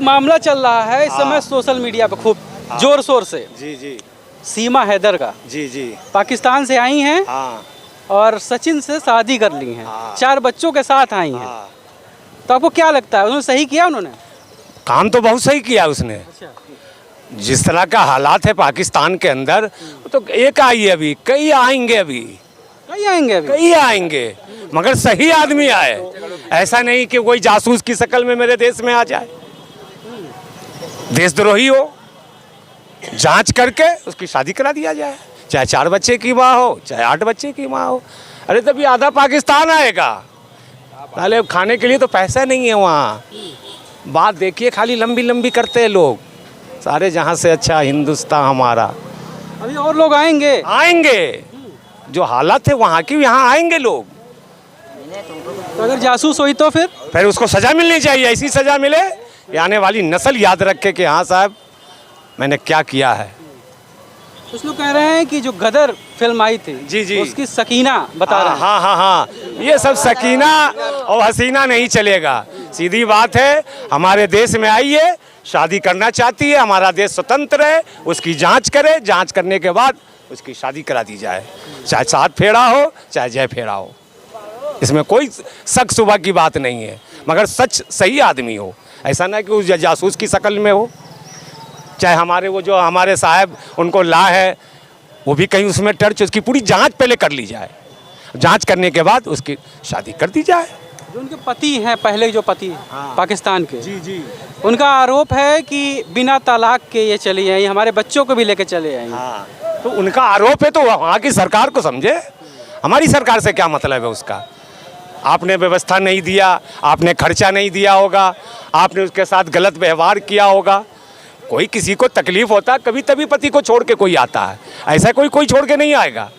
मामला चल रहा है इस समय सोशल मीडिया पे खूब जोर शोर से। जी जी सीमा हैदर का जी जी। पाकिस्तान से आई हैं हाँ और सचिन से शादी कर ली हैं, हाँ। 4 बच्चों के साथ आई हैं। हाँ। तो आपको क्या लगता है उन्होंने सही किया? उन्होंने काम तो बहुत सही किया उसने। अच्छा। जिस तरह का हालात है पाकिस्तान के अंदर, तो एक आई है, अभी कई आएंगे, अभी कहीं आएंगे अभी। कई आएंगे, मगर सही आदमी आए। ऐसा नहीं कि कोई जासूस की शक्ल में मेरे देश में आ जाए, देशद्रोही हो। जांच करके उसकी शादी करा दिया जाए, चाहे 4 बच्चे की माँ हो, चाहे 8 बच्चे की माँ हो। अरे तभी आधा पाकिस्तान आएगा। पहले खाने के लिए तो पैसा नहीं है वहाँ। बात देखिए, खाली लंबी लंबी करते हैं लोग। सारे जहाँ से अच्छा हिंदुस्तान हमारा। अभी और लोग आएंगे आएंगे, जो हालत है वहाँ की, यहाँ आएंगे लोग। तो अगर जासूस हुई तो फिर उसको सज़ा मिलनी चाहिए, ऐसी सज़ा मिले कि आने वाली नस्ल याद रखे कि हाँ साहब मैंने क्या किया है। कुछ लोग कह रहे हैं कि जो गदर फिल्म आई थी जी जी, उसकी सकीना बता रहे हैं। हाँ हाँ हाँ, ये सब सकीना और हसीना नहीं चलेगा। सीधी बात है, हमारे देश में आई है, शादी करना चाहती है, हमारा देश स्वतंत्र है, उसकी जांच करे, जांच करने के बाद उसकी शादी करा दी जाए, चाहे 7 फेरा हो चाहे जय फेरा हो। इसमें कोई शक शुबा की बात नहीं है, मगर सच सही आदमी हो। ऐसा ना कि उस जासूस की शक्ल में हो। चाहे हमारे वो जो हमारे साहब उनको ला है, वो भी कहीं उसमें टर्च, उसकी पूरी जांच पहले कर ली जाए। जांच करने के बाद उसकी शादी कर दी जाए। जो उनके पति हैं, पहले जो पति हाँ। पाकिस्तान के, जी जी, उनका आरोप है कि बिना तलाक के ये चली आई, हमारे बच्चों को भी लेके चले आई। हाँ, तो उनका आरोप है तो वहाँ की सरकार को समझे। हमारी सरकार से क्या मतलब है उसका? आपने व्यवस्था नहीं दिया, आपने खर्चा नहीं दिया होगा, आपने उसके साथ गलत व्यवहार किया होगा। कोई किसी को तकलीफ होता है, कभी तभी पति को छोड़ के कोई आता है, ऐसा कोई छोड़ के नहीं आएगा।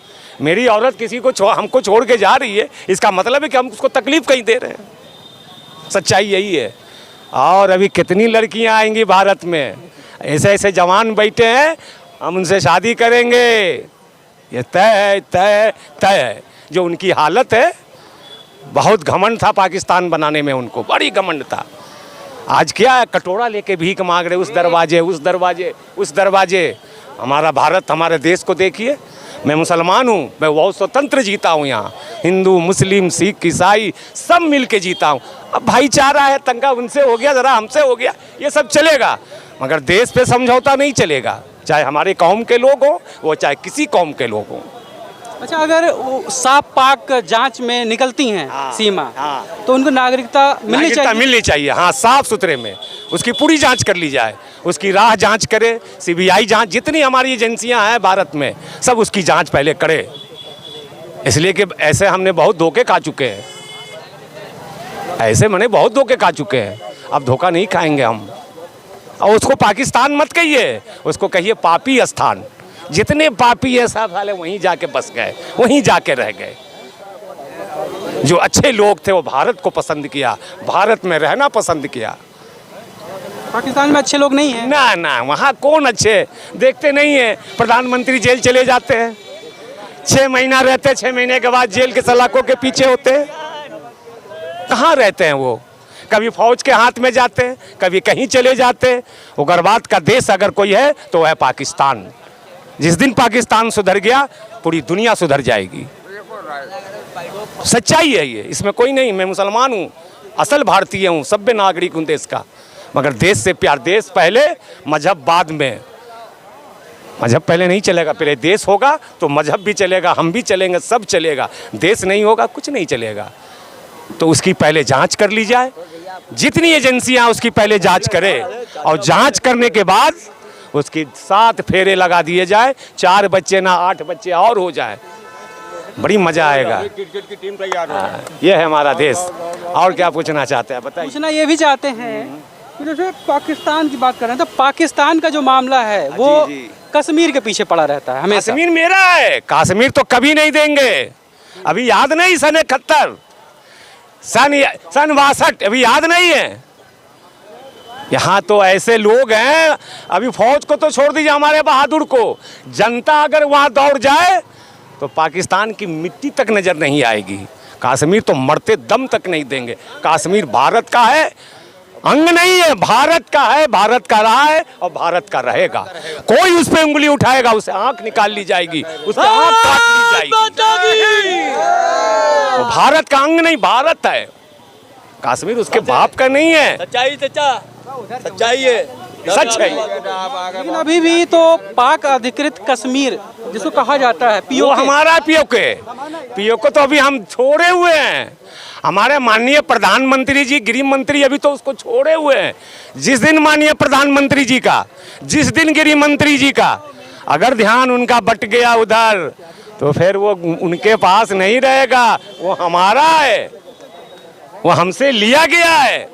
मेरी औरत किसी को हमको छोड़ के जा रही है, इसका मतलब है कि हम उसको तकलीफ कहीं दे रहे हैं। सच्चाई यही है। और अभी कितनी लड़कियां आएंगी भारत में, ऐसे ऐसे जवान बैठे हैं, हम उनसे शादी करेंगे, ये तय है, तय तय है। जो उनकी हालत है, बहुत घमंड था पाकिस्तान बनाने में, उनको बड़ी घमंड था। आज क्या है, कटोरा लेके भीख मांग रहे, उस दरवाजे उस दरवाजे उस दरवाजे। हमारा भारत, हमारे देश को देखिए। मैं मुसलमान हूँ, मैं बहुत स्वतंत्र जीता हूँ यहाँ। हिंदू मुस्लिम सिख ईसाई सब मिल के जीता हूँ। अब भाईचारा है, तंगा उनसे हो गया, ज़रा हमसे हो गया, ये सब चलेगा, मगर देश पे समझौता नहीं चलेगा। चाहे हमारे कौम के लोग हों, वो चाहे किसी कौम के लोग हों। अच्छा, अगर वो साफ पाक जांच में निकलती हैं सीमा, तो उनको नागरिकता मिलनी चाहिए। हाँ, साफ सुथरे में उसकी पूरी जांच कर ली जाए, उसकी राह जांच करे, सीबीआई जांच, जितनी हमारी एजेंसियां हैं भारत में, सब उसकी जांच पहले करे। इसलिए कि ऐसे हमने बहुत धोखे खा चुके हैं, ऐसे मैंने बहुत धोखे खा चुके हैं। अब धोखा नहीं खाएंगे हम। और उसको पाकिस्तान मत कहिए, उसको कहिए पापी स्थान। जितने पापी है सब साले वहीं जाके बस गए, वहीं जाके रह गए। जो अच्छे लोग थे वो भारत को पसंद किया, भारत में रहना पसंद किया। पाकिस्तान में अच्छे लोग नहीं हैं। ना ना, वहाँ कौन अच्छे देखते नहीं है। प्रधानमंत्री जेल चले जाते हैं, 6 महीना रहते, 6 महीने के बाद जेल के सलाखों के पीछे होते हैं। कहाँ रहते हैं वो? कभी फौज के हाथ में जाते हैं, कभी कहीं चले जाते हैं। उग्रवाद का देश अगर कोई है तो है पाकिस्तान। जिस दिन पाकिस्तान सुधर गया, पूरी दुनिया सुधर जाएगी। सच्चाई है ये, इसमें कोई नहीं। मैं मुसलमान हूँ, असल भारतीय हूँ, सभ्य नागरिक हूँ देश का, मगर देश से प्यार। देश पहले, मजहब बाद में। मजहब पहले नहीं चलेगा, पहले देश होगा तो मजहब भी चलेगा, हम भी चलेंगे, सब चलेगा। देश नहीं होगा, कुछ नहीं चलेगा। तो उसकी पहले जांच कर ली जाए, जितनी एजेंसियां उसकी पहले जांच करे, और जांच करने के बाद उसकी 7 फेरे लगा दिए जाए। 4 बच्चे ना 8 बच्चे और हो जाए, बड़ी मजा आएगा। क्रिकेट की टीम तैयार है। ये है हमारा देश। और क्या पूछना चाहते हैं बताइए? पूछना ये भी चाहते हैं कि जैसे पाकिस्तान की बात कर रहे हैं, तो पाकिस्तान का जो मामला है वो कश्मीर के पीछे पड़ा रहता है हमेशा। कश्मीर मेरा है, कश्मीर तो कभी नहीं देंगे। अभी याद नहीं, सन 71, सन 62, अभी याद नहीं है। यहाँ तो ऐसे लोग हैं, अभी फौज को तो छोड़ दीजिए, हमारे बहादुर को, जनता अगर वहाँ दौड़ जाए तो पाकिस्तान की मिट्टी तक नजर नहीं आएगी। कश्मीर तो मरते दम तक नहीं देंगे। कश्मीर भारत का है, अंग नहीं है, भारत का है, भारत का रहा है और भारत का रहेगा। कोई उस पे उंगली उठाएगा उसे आंख निकाल ली जाएगी, उसकी आंख काट ली जाएगी। तो भारत का अंग नहीं, भारत है। कश्मीर उसके बाप का नहीं है। सच्चाई सच्चा सच्चाई है, सच है। लेकिन अभी भी तो पाक अधिकृत कश्मीर जिसको कहा जाता है वो पीओके, हमारा पीओके तो अभी हम छोड़े हुए हैं। हमारे माननीय प्रधानमंत्री जी, गृह मंत्री अभी तो उसको छोड़े हुए हैं। जिस दिन माननीय प्रधानमंत्री जी का, जिस दिन गृह मंत्री जी का अगर ध्यान उनका बट गया उधर, तो फिर वो उनके पास नहीं रहेगा। वो हमारा है, वो हमसे लिया गया है।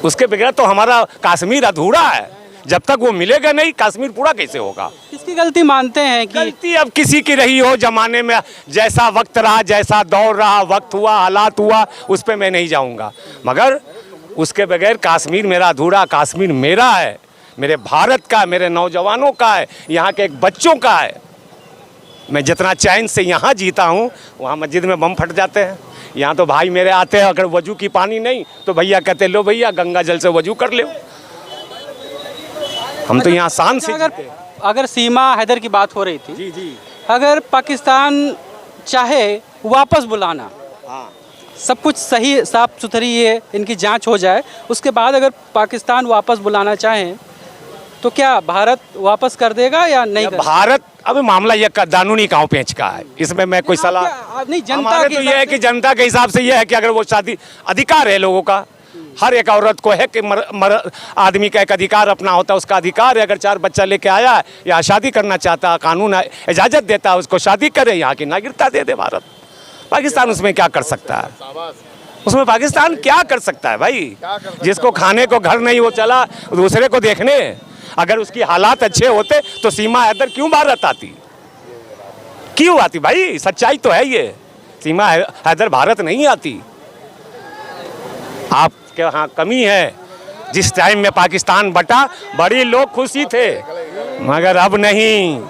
उसके बगैर तो हमारा कश्मीर अधूरा है। जब तक वो मिलेगा नहीं, कश्मीर पूरा कैसे होगा? किसकी गलती मानते हैं कि गलती अब किसी की रही हो, जमाने में जैसा वक्त रहा, जैसा दौर रहा, वक्त हुआ, हालात हुआ, उस पे मैं नहीं जाऊंगा। मगर उसके बगैर कश्मीर मेरा अधूरा, कश्मीर मेरा है, मेरे भारत का, मेरे नौजवानों का है, यहाँ के एक बच्चों का है। मैं जितना चैन से यहाँ जीता हूँ, वहाँ मस्जिद में बम फट जाते हैं। यहाँ तो भाई मेरे आते हैं, अगर वजू की पानी नहीं तो भैया कहते लो भैया गंगा जल से वजू कर ले। हम तो यहाँ शान से अगर सीमा हैदर की बात हो रही थी, जी अगर पाकिस्तान चाहे वापस बुलाना, हाँ, सब कुछ सही साफ सुथरी ये इनकी जांच हो जाए, उसके बाद अगर पाकिस्तान वापस बुलाना चाहें तो क्या भारत वापस कर देगा या नहीं कर? भारत अब मामला ये कानूनी कांव पेंच का है, इसमें मैं कोई सलाह नहीं, जनता हमारे के तो ये हिसाब है कि जनता के हिसाब से ये है कि अगर वो शादी अधिकार है लोगों का, हर एक औरत को है कि आदमी का एक अधिकार अपना होता है, उसका अधिकार है। अगर 4 बच्चा लेके आया है या शादी करना चाहता है, कानून इजाज़त देता है उसको शादी करे, यहाँ की नागरिकता दे दे भारत। पाकिस्तान उसमें क्या कर सकता है? उसमें पाकिस्तान क्या कर सकता है भाई? जिसको खाने को घर नहीं वो चला दूसरे को देखने। अगर उसकी हालात अच्छे होते तो सीमा हैदर क्यों भारत आती? क्यों आती भाई? सच्चाई तो है ये, सीमा हैदर भारत नहीं आती। आपके यहाँ कमी है। जिस टाइम में पाकिस्तान बटा बड़ी लोग खुशी थे, मगर अब नहीं।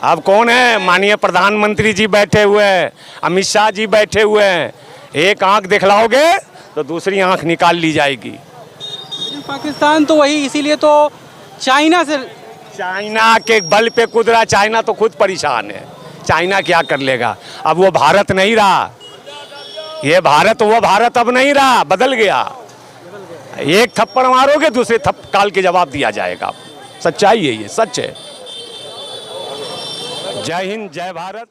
अब कौन है? माननीय प्रधानमंत्री जी बैठे हुए हैं, अमित शाह जी बैठे हुए हैं। एक आंख दिखलाओगे तो दूसरी आंख निकाल ली जाएगी। पाकिस्तान तो वही, इसीलिए तो चाइना के बल पे कुदरा। चाइना तो खुद परेशान है। चाइना क्या कर लेगा? अब वो भारत नहीं रहा, ये भारत वो भारत अब नहीं रहा, बदल गया। एक थप्पड़ मारोगे दूसरे काल के जवाब दिया जाएगा। सच्चाई है ये, सच है। जय हिंद, जय भारत।